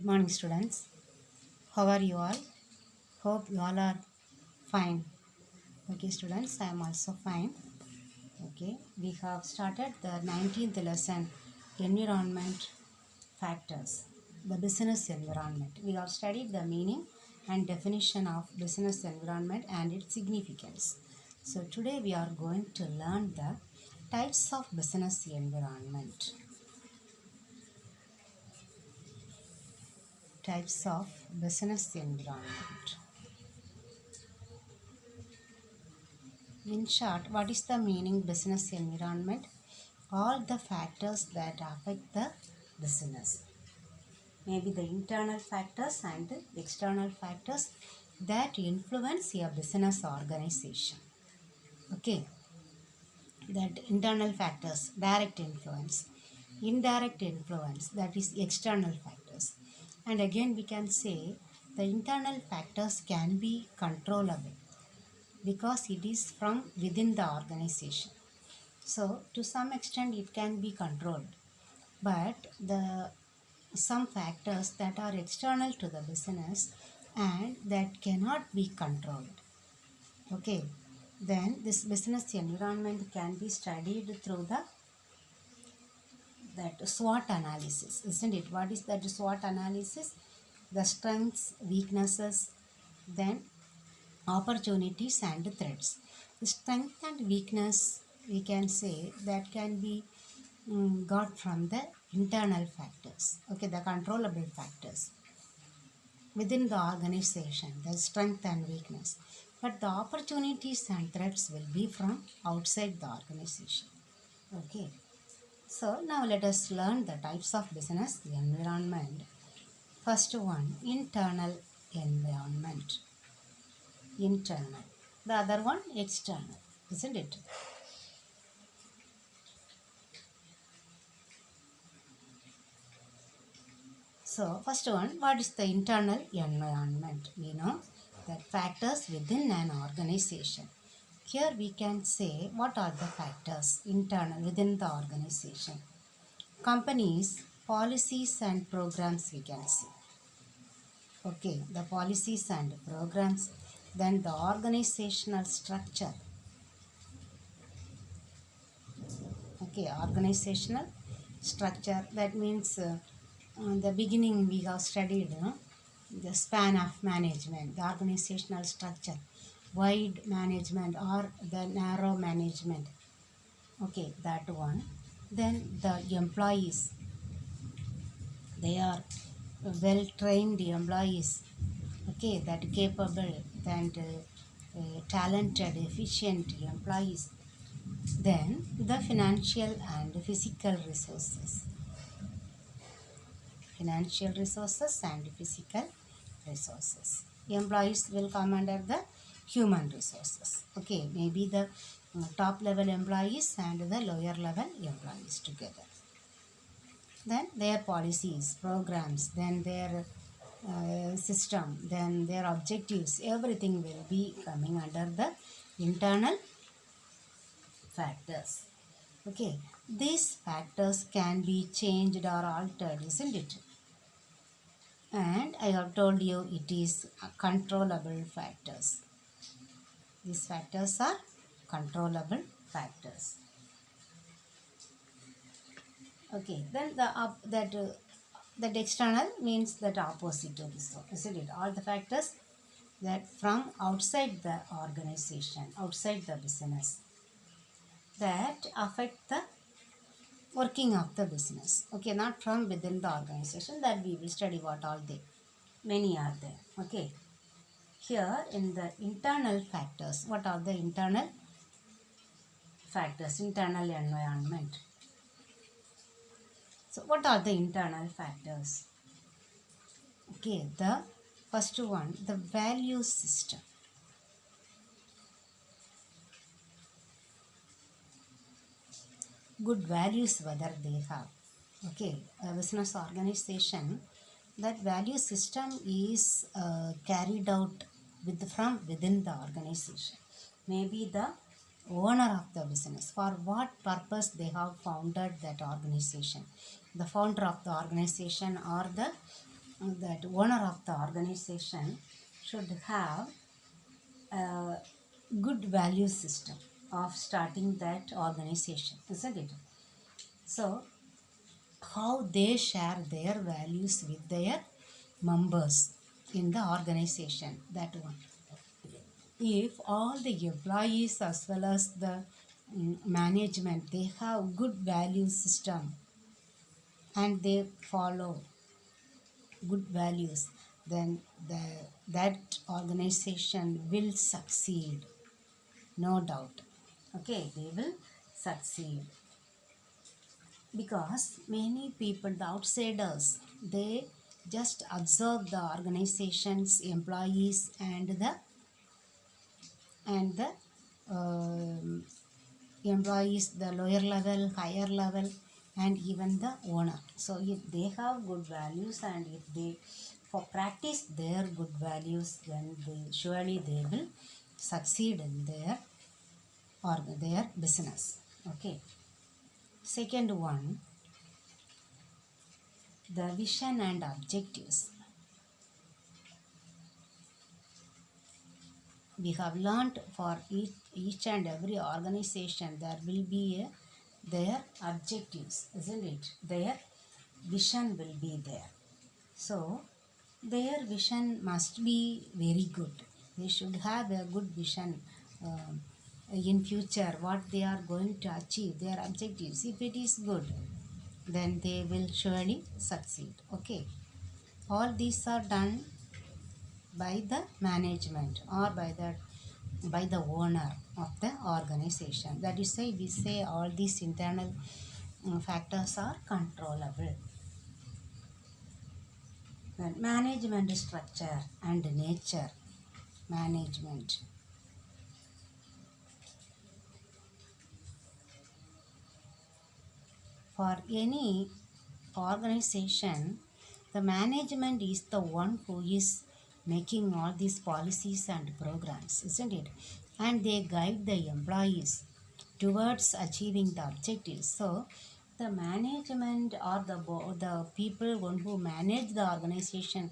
Morning, students. How are you all? Hope you all are fine. Okay, students, I am also fine. Okay, we have started the 19th lesson, Environment Factors, the business environment. We have studied the meaning and definition of business environment and its significance. So, today we are going to learn the types of business environment. Types of business environment. In short, what is the meaning business environment? All the factors that affect the business. Maybe the internal factors and the external factors that influence your business organization. Okay, that internal factors, direct influence, indirect influence, that is external factors. And again, we can say the internal factors can be controllable because it is from within the organization. So to some extent it can be controlled, but the some factors that are external to the business and that cannot be controlled. Okay, then this business environment can be studied through that SWOT analysis, isn't it? What is that SWOT analysis? The strengths, weaknesses, then opportunities and threats. The strength and weakness, we can say, that can be got from the internal factors, okay, the controllable factors within the organization, the strength and weakness. But the opportunities and threats will be from outside the organization. Okay, so now let us learn the types of business environment. First one, internal environment. Internal. The other one, external, isn't it? So first one, what is the internal environment? We know that factors within an organization. Here we can say what are the factors internal within the organization. Companies, policies and programs we can see. Okay, the policies and programs. Then the organizational structure. Okay, organizational structure, that means the beginning we have studied the span of management, the organizational structure, wide management or the narrow management. Okay, that one. Then the employees, they are well trained employees, okay, that capable and talented, efficient employees. Then the financial and physical resources. Financial resources and physical resources. Employees will come under the human resources. Okay, maybe the top level employees and the lower level employees together. Then their policies, programs, then their system, then their objectives, everything will be coming under the internal factors. Okay, these factors can be changed or altered, isn't it? And I have told you it is controllable factors. These factors are controllable factors. Okay, then that external means that opposite to this one, isn't it? All the factors that from outside the organization, outside the business, that affect the working of the business. Okay, not from within the organization, that we will study what all they, many are there. Okay, here in the internal factors, what are the internal factors, internal environment? So what are the internal factors? Okay, the first one, the value system. Good values whether they have. Okay, a business organization, that value system is carried out from within the organization. Maybe the owner of the business, for what purpose they have founded that organization. The founder of the organization or the that owner of the organization should have a good value system of starting that organization, isn't it? So, how they share their values with their members in the organization, that one. If all the employees as well as the management, they have good value system and they follow good values, then that organization will succeed, no doubt. Okay, they will succeed because many people, the outsiders, they just observe the organization's employees and the employees, the lower level, higher level, and even the owner. So if they have good values and if they for practice their good values, then surely they will succeed in their business. Okay. Second one, the vision and objectives. We have learnt for each and every organization there will be their objectives, isn't it? Their vision will be there. So their vision must be very good. They should have a good vision in future, what they are going to achieve, their objectives. If it is good, then they will surely succeed. Okay. All these are done by the management or by the owner of the organization. That is why we say all these internal factors are controllable. Then management structure and nature. Management. For any organization, the management is the one who is making all these policies and programs, isn't it? And they guide the employees towards achieving the objectives. So, the management or the people one who manage the organization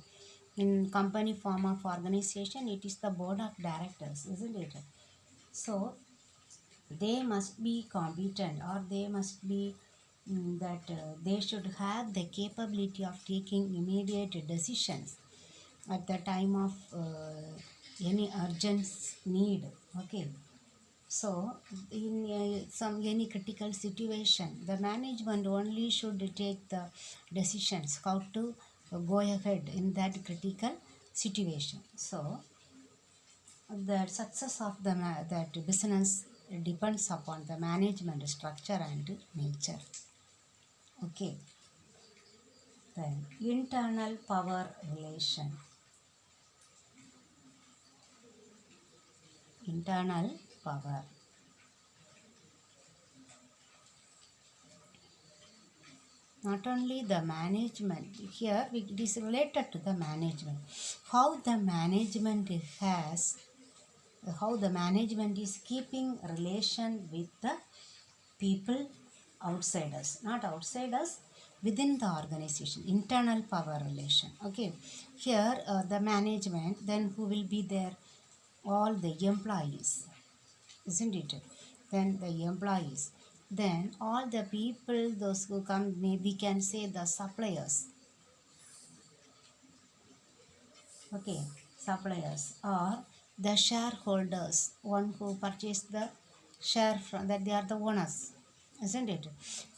in company form of organization, it is the board of directors, isn't it? So, they must be competent or they must be that they should have the capability of taking immediate decisions at the time of any urgent need. Okay. So in any critical situation, the management only should take the decisions how to go ahead in that critical situation. So the success of that business depends upon the management structure and nature. Okay. Then internal power relation. Internal power. Not only the management, here it is related to the management. How the management is keeping relation with the people outsiders, not outsiders, within the organization. Internal power relation. Okay. Here the management, then who will be there? All the employees, isn't it? Then the employees, then all the people, those who come, maybe can say the suppliers. Okay, suppliers or the shareholders, one who purchased the share from that, they are the owners, isn't it?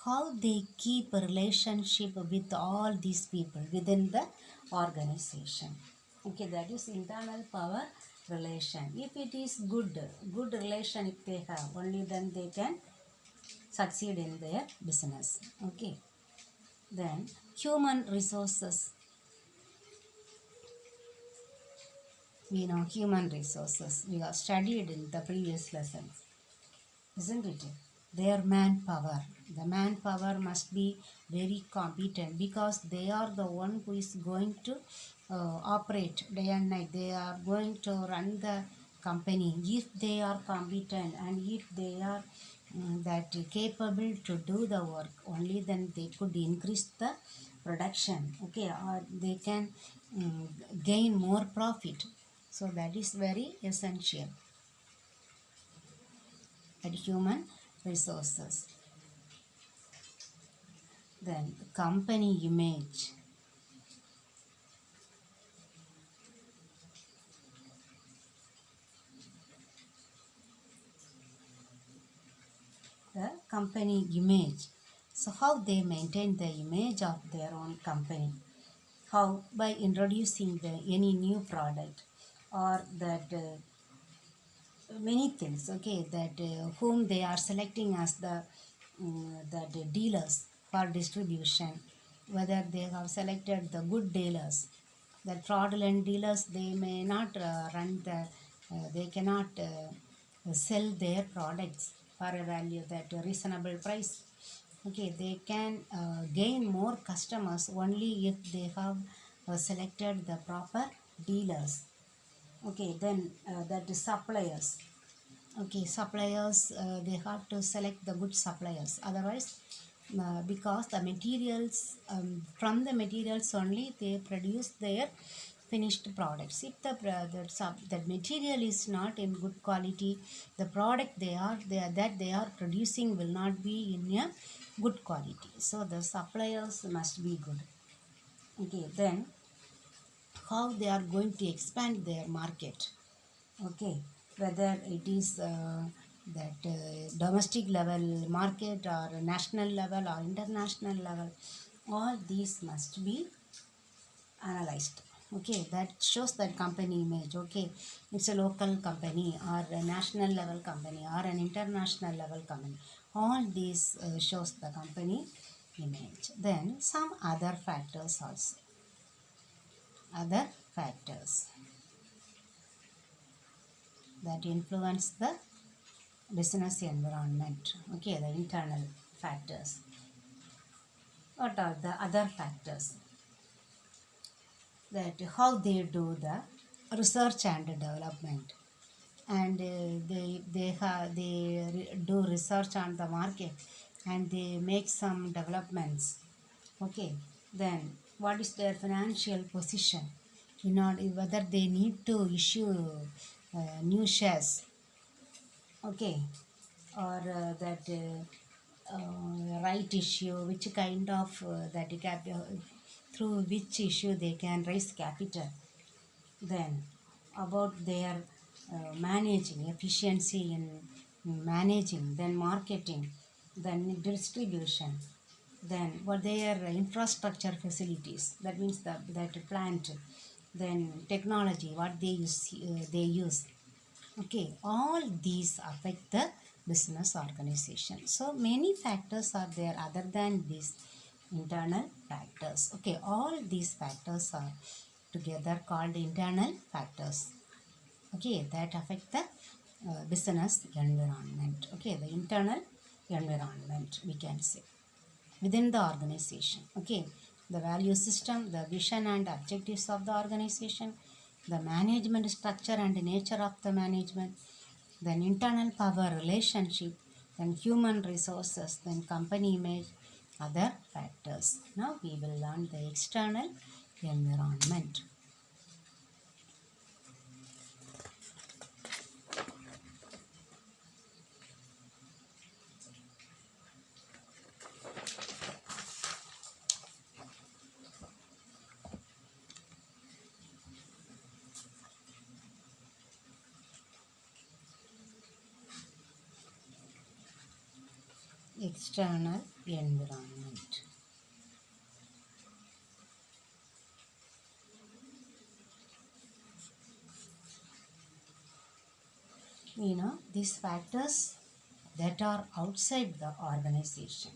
How they keep a relationship with all these people within the organization. Okay, that is internal power relation. If it is good relation, if they have, only then they can succeed in their business. Okay. Then human resources. We know human resources. We have studied in the previous lessons, isn't it? Their manpower. The manpower must be very competent because they are the one who is going to operate day and night. They are going to run the company. If they are competent and if they are that capable to do the work, only then they could increase the production, okay, or they can mm, gain more profit. So that is very essential at human resources. Then company image. The company image. So how they maintain the image of their own company? How? By introducing any new product, or that many things, okay, that whom they are selecting as the dealers for distribution, whether they have selected the good dealers. The fraudulent dealers, they may not run the they cannot sell their products for a value that reasonable price. Okay, they can gain more customers only if they have selected the proper dealers. Okay, then that is suppliers. Okay, suppliers, they have to select the good suppliers, otherwise because the materials, from the materials only they produce their finished products. If the material is not in good quality, the product that they are producing will not be in a good quality. So the suppliers must be good. Okay, then how they are going to expand their market. Okay, whether it is that domestic level market, or national level, or international level, all these must be analyzed. Okay, that shows that company image. Okay, it's a local company, or a national level company, or an international level company. All these shows the company image. Then some other factors also. Other factors that influence the business environment. Okay, the internal factors. What are the other factors? That how they do the research and development, and they do research on the market, and they make some developments. Okay, then what is their financial position, in order whether they need to issue new shares. Okay, or that right issue, which kind of through which issue they can raise capital. Then about their managing efficiency in managing, then marketing, then distribution, then what their infrastructure facilities, that means that plant, then technology what they use. Okay, all these affect the business organization. So many factors are there other than these internal factors. Okay, all these factors are together called internal factors. Okay, that affect the business environment. Okay, the internal environment, we can say, within the organization. Okay, the value system, the vision and objectives of the organization, the management structure and nature of the management, then internal power relationship, then human resources, then company image, other factors. Now we will learn the external environment. External environment. You know, these factors that are outside the organization.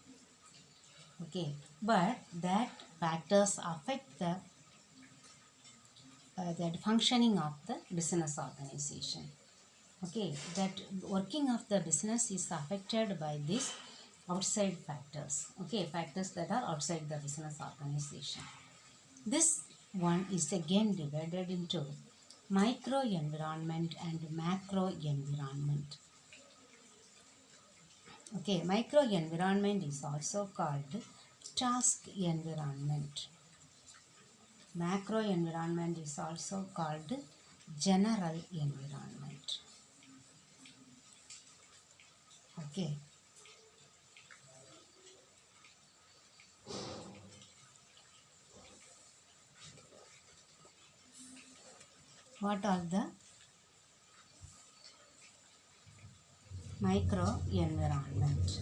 Okay, but that factors affect the that functioning of the business organization. Okay, that working of the business is affected by these outside factors. Okay, factors that are outside the business organization. This one is again divided into micro environment and macro environment. Okay, micro environment is also called task environment. Macro environment is also called general environment. Okay. What are the micro environment?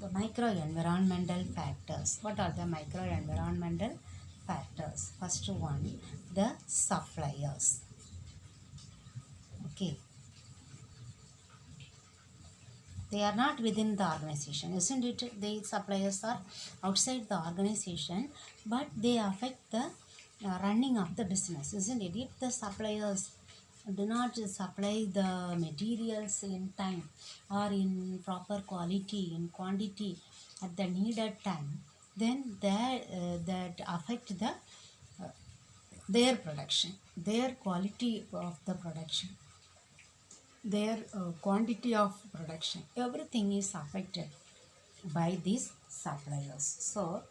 The micro environmental factors. What are the micro environmental factors? First one, the suppliers. Okay. They are not within the organization, isn't it? The suppliers are outside the organization, but they affect the running of the business, isn't it? If the suppliers do not supply the materials in time or in proper quality, in quantity at the needed time, then that affect the their production, their quality of the production, their quantity of production, everything is affected by these suppliers. So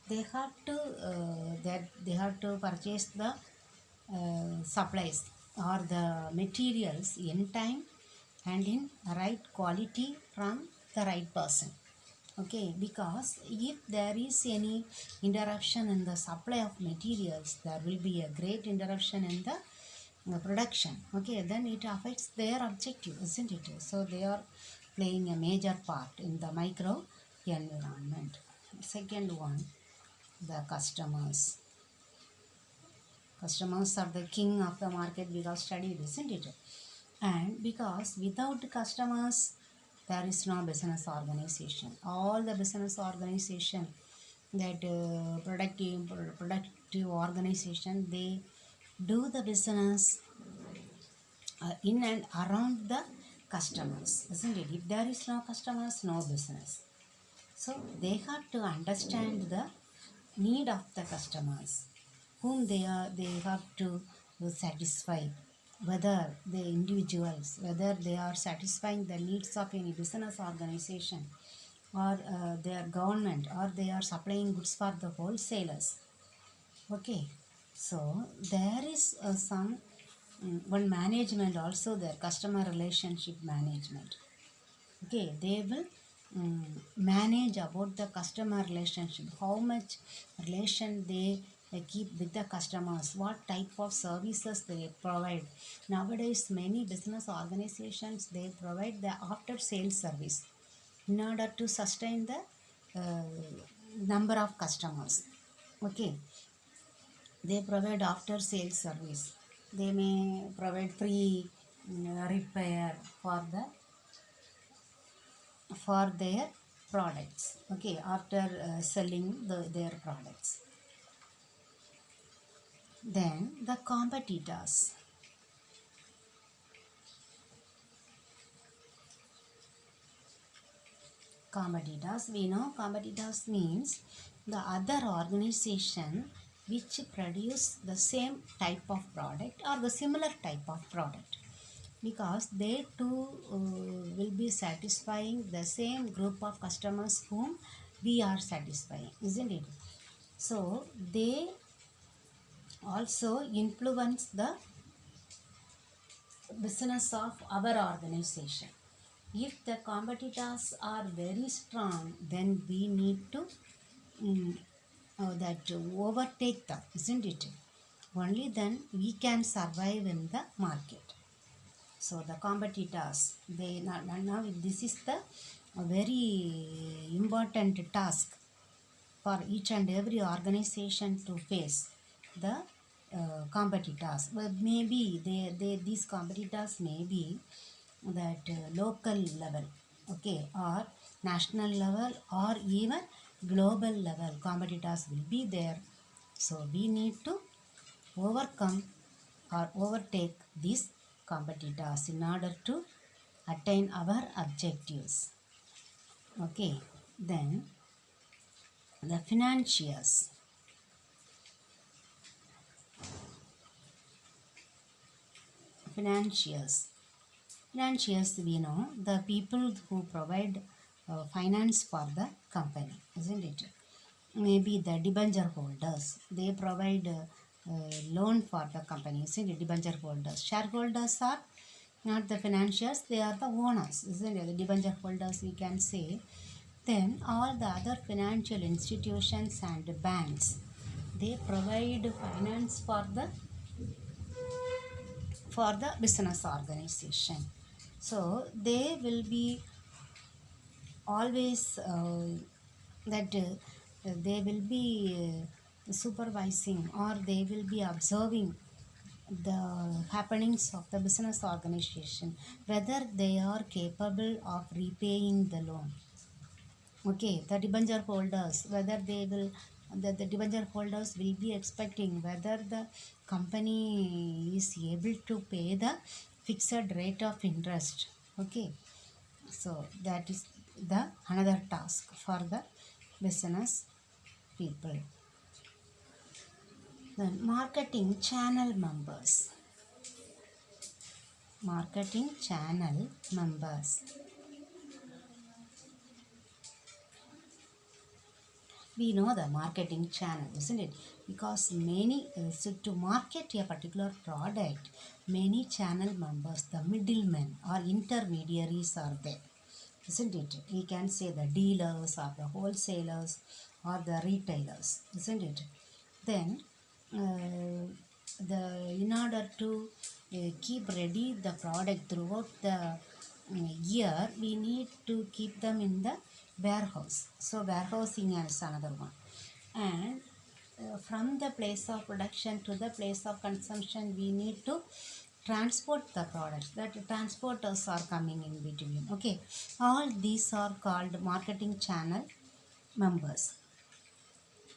they have to purchase the supplies or the materials in time and in right quality from the right person. Okay, because if there is any interruption in the supply of materials, there will be a great interruption in the production. Okay, then it affects their objective, isn't it? So they are playing a major part in the micro environment. Second one, the customers. Customers are the king of the market, we have studied, isn't it? And because without customers, there is no business organization. All the business organization, that productive organization, they do the business in and around the customers, isn't it? If there is no customers, no business. So they have to understand the need of the customers, whom they have to satisfy, whether the individuals, whether they are satisfying the needs of any business organization or their government, or they are supplying goods for the wholesalers. Okay, so there is some one management also there, customer relationship management. Okay, they will manage about the customer relationship, how much relation they keep with the customers, what type of services they provide. Nowadays many business organizations, they provide the after sales service in order to sustain the number of customers. Okay, they provide after sales service. They may provide free repair for their products. Okay, after selling their products. Then the competitors. Competitors, we know competitors means the other organization which produce the same type of product or the similar type of product, because they too will be satisfying the same group of customers whom we are satisfying, isn't it? So they also influence the business of our organization. If the competitors are very strong, then we need to that overtake them, isn't it? Only then we can survive in the market. So the competitors, they now this is the very important task for each and every organization to face the competitors. Well, maybe these competitors may be that local level, okay, or national level, or even global level competitors will be there. So we need to overcome or overtake these competitors in order to attain our objectives. Okay, then the financiers. Financiers, we know the people who provide finance for the company, isn't it? Maybe the debenture holders, they provide loan for the company, isn't it? Debenture holders. Shareholders are not the financiers, they are the owners, isn't it? The debenture holders, we can say. Then all the other financial institutions and banks, they provide finance for the business organization. So they will be always that they will be supervising, or they will be observing the happenings of the business organization, whether they are capable of repaying the loan. Okay, the debenture holders, whether they will, the debenture holders will be expecting whether the company is able to pay the fixed rate of interest. Okay, so that is the another task for the business people. Then marketing channel members. Marketing channel members. We know the marketing channel, isn't it? Because many, so to market a particular product, many channel members, the middlemen or intermediaries are there, isn't it? We can say the dealers or the wholesalers or the retailers, isn't it? Then in order to keep ready the product throughout the year, we need to keep them in the warehouse. So warehousing is another one. And from the place of production to the place of consumption, we need to transport the products. That transporters are coming in between. Okay, all these are called marketing channel members.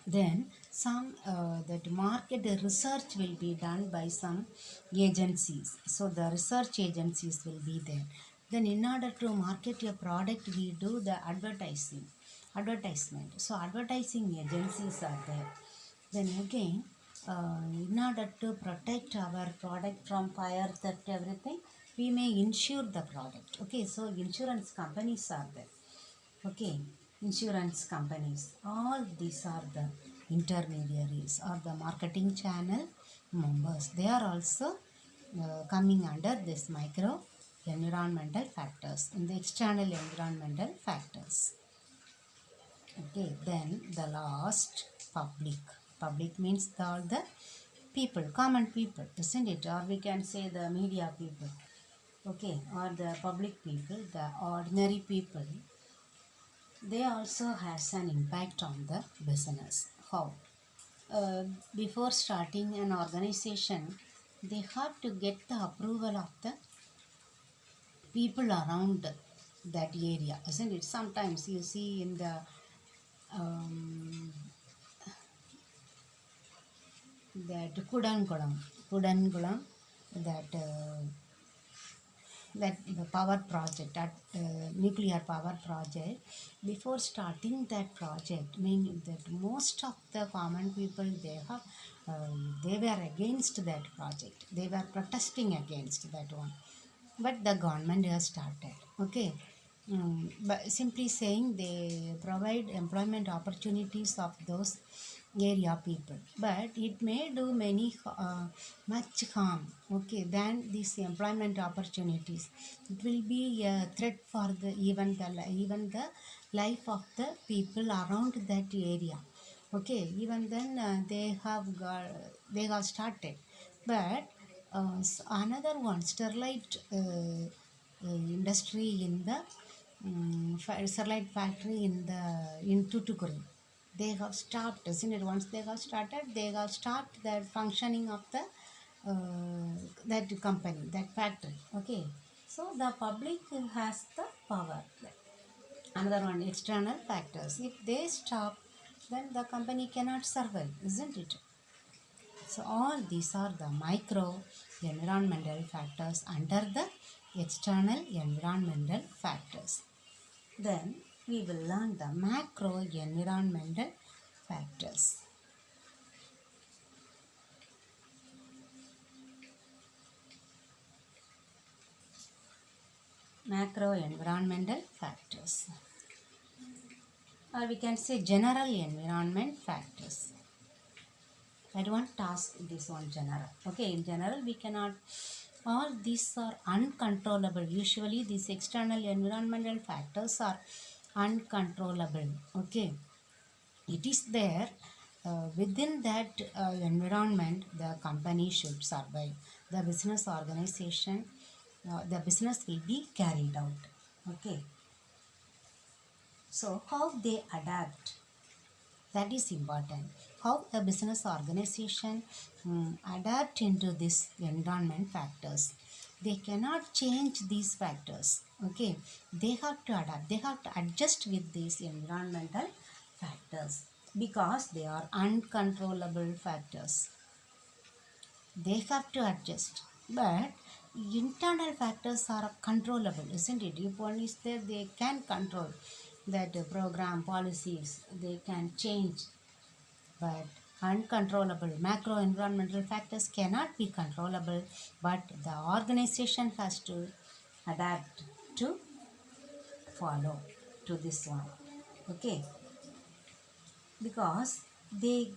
Then some that market research will be done by some agencies. So the research agencies will be there. Then in order to market your product, we do the advertisement. So advertising agencies are there. Then again, in order to protect our product from fire, theft, everything, we may insure the product. Okay, so insurance companies are there. Okay, insurance companies, all these are the intermediaries or the marketing channel members. They are also coming under this micro environmental factors and the external environmental factors. Okay, then the last, public. Public means all the people, common people, isn't it? Or we can say the media people. Okay, or the public people, the ordinary people. They also has an impact on the business. How? Before starting an organization, they have to get the approval of the people around that area, isn't it? Sometimes you see in the um, that Kudankulam, that that the power project, at nuclear power project, before starting that project, meaning that most of the common people, they were against that project, they were protesting against that one, but the government has started. Okay, but simply saying they provide employment opportunities of those area people, but it may do much harm, okay, than these employment opportunities. It will be a threat for the even the life of the people around that area. Okay, even then they have started, but another one, sterlite industry in the sterlite factory in Tuticorin, they have stopped, isn't it? Once they have started, they have stopped the functioning of the that company, that factory. Okay, so the public has the power. Another one, external factors, if they stop, then the company cannot survive, isn't it? So all these are the micro environmental factors under the external environmental factors. Then we will learn the macro environmental factors. Macro environmental factors. or we can say general environment factors. I don't want to task this one general. Okay, in general we cannot, all these are uncontrollable. Usually these external environmental factors are uncontrollable. Okay, it is there, within that environment the company should survive, the business organization, the business will be carried out. Okay, so how they adapt, that is important. How a business organization adapt into this environment factors, they cannot change these factors. Okay, they have to adapt, they have to adjust with these environmental factors because they are uncontrollable factors. They have to adjust, but internal factors are controllable, isn't it? If one is there, they can control that program policies, they can change. But uncontrollable macro environmental factors cannot be controllable, but the organization has to adapt to follow to this one. Okay, because they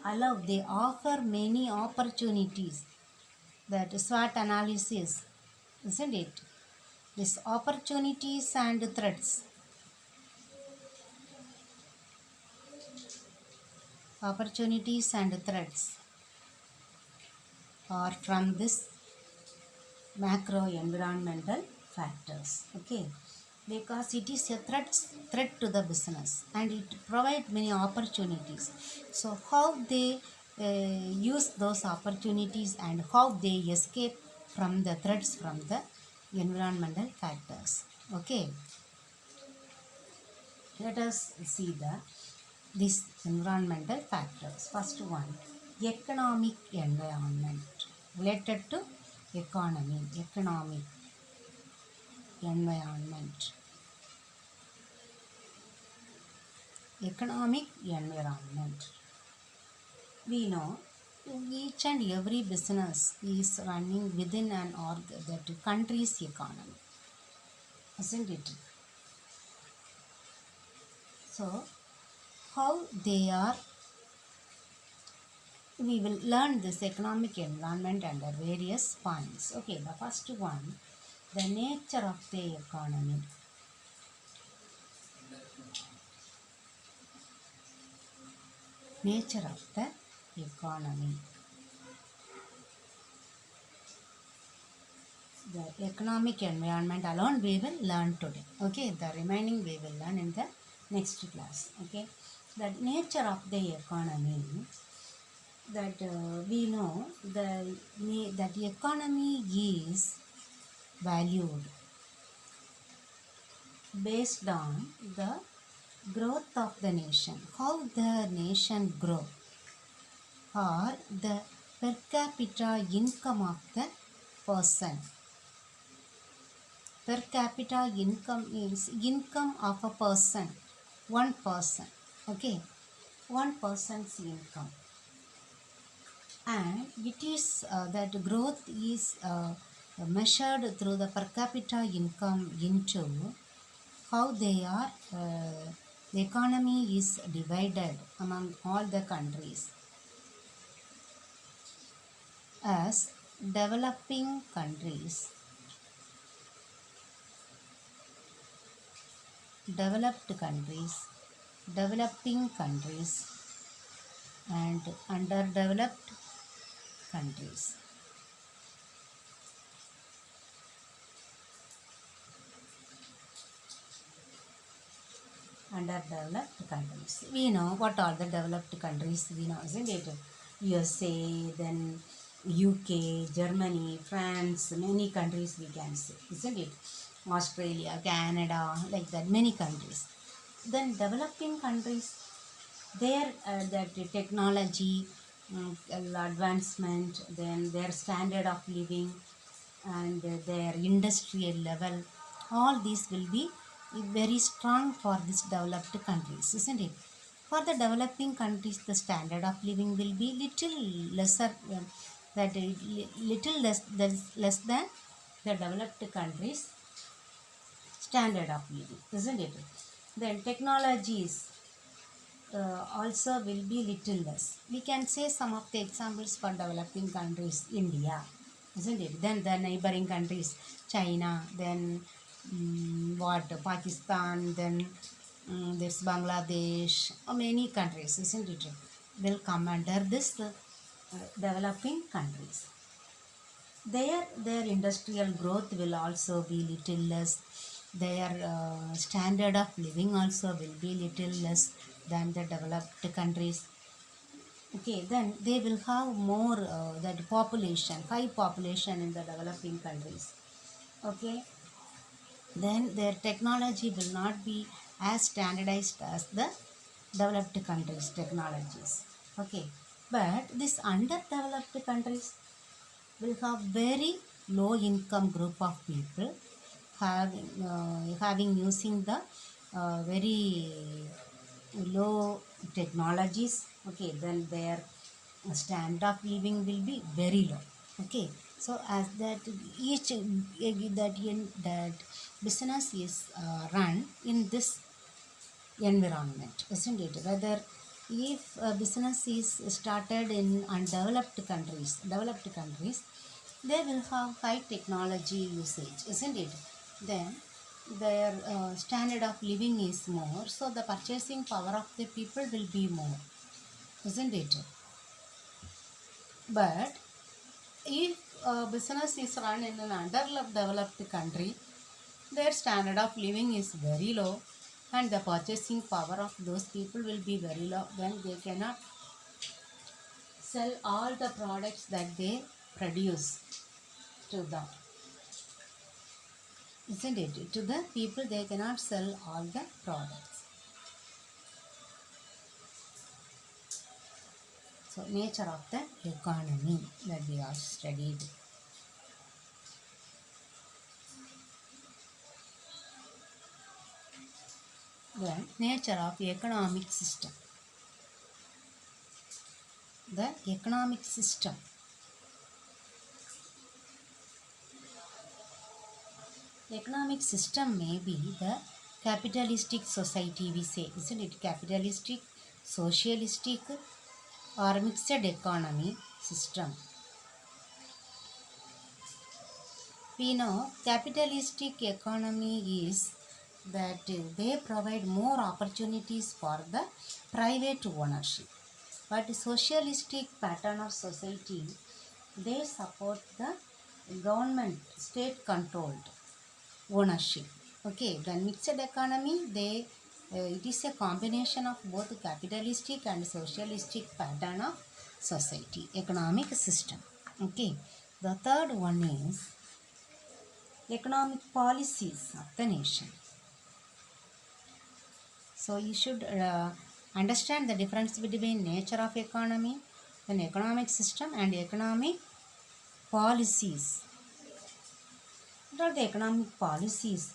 allow, they offer many opportunities, that SWOT analysis, isn't it? These opportunities and threats, opportunities and threats are from this macro environmental factors. Okay, because it is a threat to the business and it provides many opportunities. So how they use those opportunities and how they escape from the threats from the environmental factors. Okay, let us see these environmental factors. First one, economic environment, related to economy, economic environment. Economic environment, we know each and every business is running within an that country's economy, isn't it? So how they are, we will learn this economic environment under various points. Okay, the first one, the nature of the economy. Nature of the economy. The economic environment alone we will learn today. Okay, the remaining we will learn in the next class. Okay, the nature of the economy, that we know that economy is valued based on the growth of the nation, how the nation grow, or the per capita income of the person. Per capita income is income of a person, one person. Okay, one person's income, and it is that growth is measured through the per capita income into how they are the economy is divided among all the countries as developing countries, developed countries, developing countries, and underdeveloped countries. Underdeveloped countries, we know what are the developed countries, we know, isn't it? USA, then UK, Germany, France, many countries we can say, isn't it? Australia, Canada, like that, many countries. Then developing countries, their that technology advancement, then their standard of living and their industrial level, all these will be very strong for this developed countries, isn't it? For the developing countries, the standard of living will be little lesser, little less than the developed countries standard of living, isn't it? Then technologies also will be little less. We can say some of the examples for developing countries. India, isn't it? Then the neighboring countries, China, then what, Pakistan, then there's Bangladesh, or many countries, isn't it, will come under this developing countries. Their industrial growth will also be little less. Their standard of living also will be little less than the developed countries. Okay, then they will have more that population, high population in the developing countries. Okay, then their technology will not be as standardized as the developed countries technologies. Okay, but this underdeveloped countries will have very low income group of people having using the very low technologies. Okay, then their standard of living will be very low. Okay, so as that each that business is run in this environment, isn't it? Whether if a business is started in undeveloped countries, developed countries, they will have high technology usage, isn't it? Then their standard of living is more, so the purchasing power of the people will be more, isn't it? But if a business is run in an underdeveloped country, their standard of living is very low and the purchasing power of those people will be very low. Then they cannot sell all the products that they produce to them, isn't it? To the people they cannot sell all the products. So nature of the economy that we have studied. Then nature of economic system. The economic system. Economic system may be the capitalistic society, we say, isn't it? Capitalistic, socialistic, or mixed economy system. We know capitalistic economy is that they provide more opportunities for the private ownership. But socialistic pattern of society, they support the government, state controlled ownership. Okay, then mixed economy, it is a combination of both capitalistic and socialistic pattern of society, economic system. Okay, the third one is economic policies of the nation. So you should understand the difference between nature of economy, then economic system, and economic policies. What are the economic policies?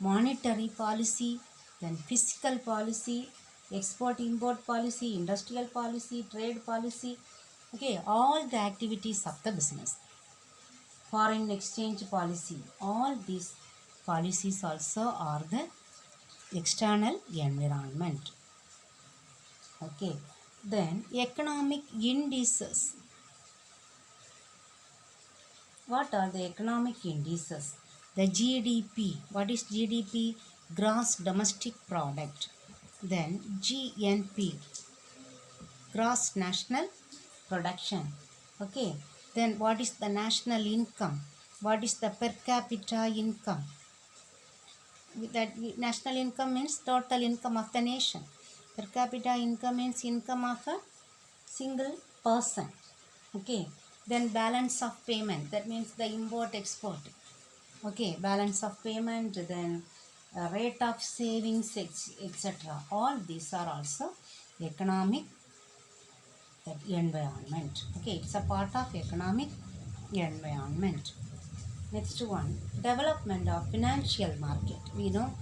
Monetary policy, then fiscal policy, export-import policy, industrial policy, trade policy. Okay, all the activities of the business. Foreign exchange policy. All these policies also are the external environment. Okay, then economic indices. What are the economic indices? The GDP. What is GDP? Gross Domestic Product. Then GNP. Gross National Production. Okay. Then what is the national income? What is the per capita income? That national income means total income of the nation. Per capita income means income of a single person. Okay. Then balance of payment, that means the import export. Okay, balance of payment, then rate of savings, etc. All these are also economic environment. Okay, it's a part of economic environment. Next one, development of financial market. We know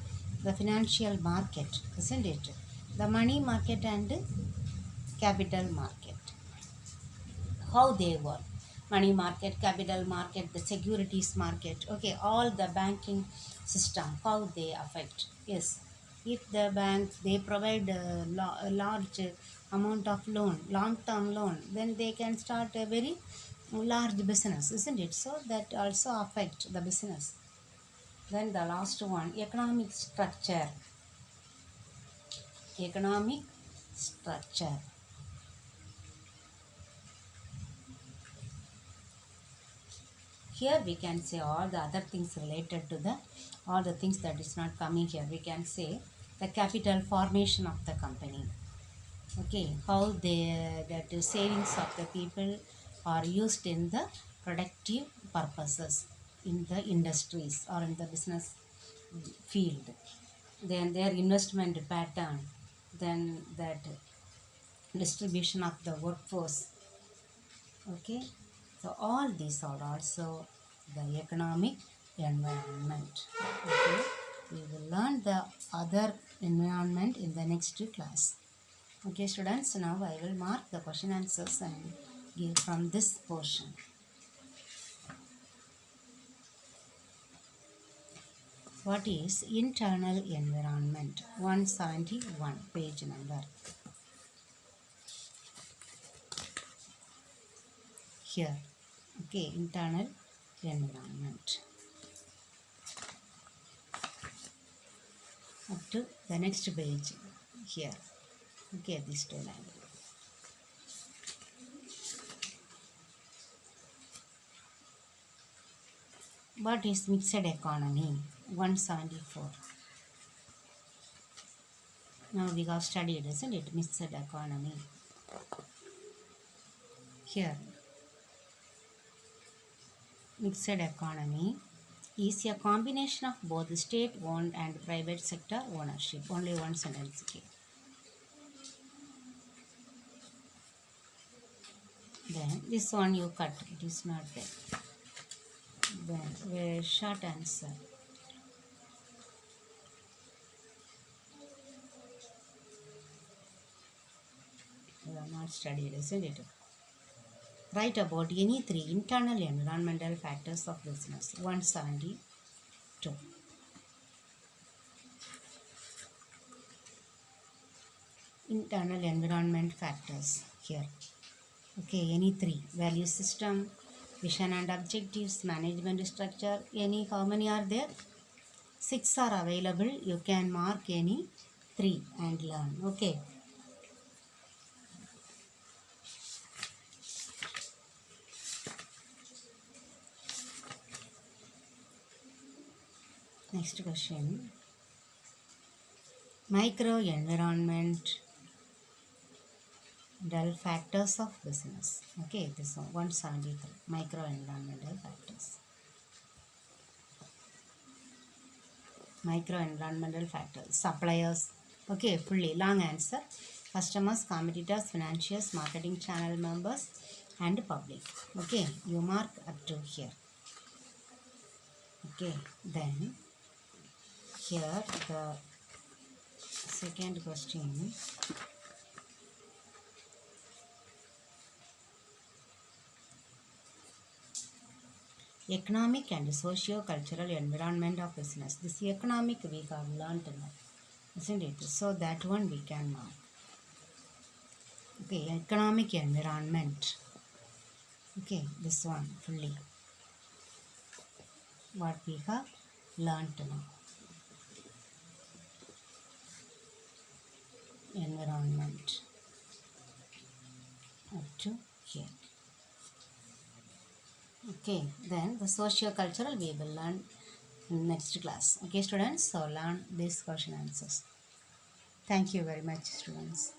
the financial market, isn't it? The money market and capital market. How they work. Money market, capital market, the securities market. Okay, all the banking system, how they affect. Yes. If the banks they provide a large amount of loan, long-term loan, then they can start a very large business, isn't it? So that also affect the business. Then the last one, economic structure. Economic structure. Here we can say all the other things related to the, all the things that is not coming here. We can say the capital formation of the company. Okay, how they, that the savings of the people are used in the productive purposes in the industries or in the business field. Then their investment pattern, then that distribution of the workforce. Okay, so all these are also the economic environment. Okay, we will learn the other environment in the next class. Okay students, now I will mark the question answers and give from this portion. What is internal environment? 171 page number. Here, okay, internal environment. Up to the next page here. Okay, this two line. What is mixed economy? 174. Now we have studied, isn't it? Mixed economy. Here, mixed economy is a combination of both state-owned and private sector ownership. Only one sentence here. Then this one you cut, it is not there. Then very short answer. You have not studied, isn't it? Write about any three internal environmental factors of business. 172. Internal environment factors here. Okay, any three. Value system, vision and objectives, management structure. Any, how many are there? 6 are available. You can mark any 3 and learn. Okay. Next question. Micro environment factors of business. Okay, this one 173. Micro environmental factors. Micro environmental factors. Suppliers. Okay, fully long answer. Customers, competitors, financiers, marketing channel members, and public. Okay, you mark up to here. Okay, then here the second question. Economic and socio-cultural environment of business. This economic we have learned now, isn't it? So that one we can mark. Okay, economic environment. Okay, this one fully. What we have learned now. Environment. Up to here. Okay, then the socio-cultural we will learn in next class. Okay, students, so learn these question answers. Thank you very much, students.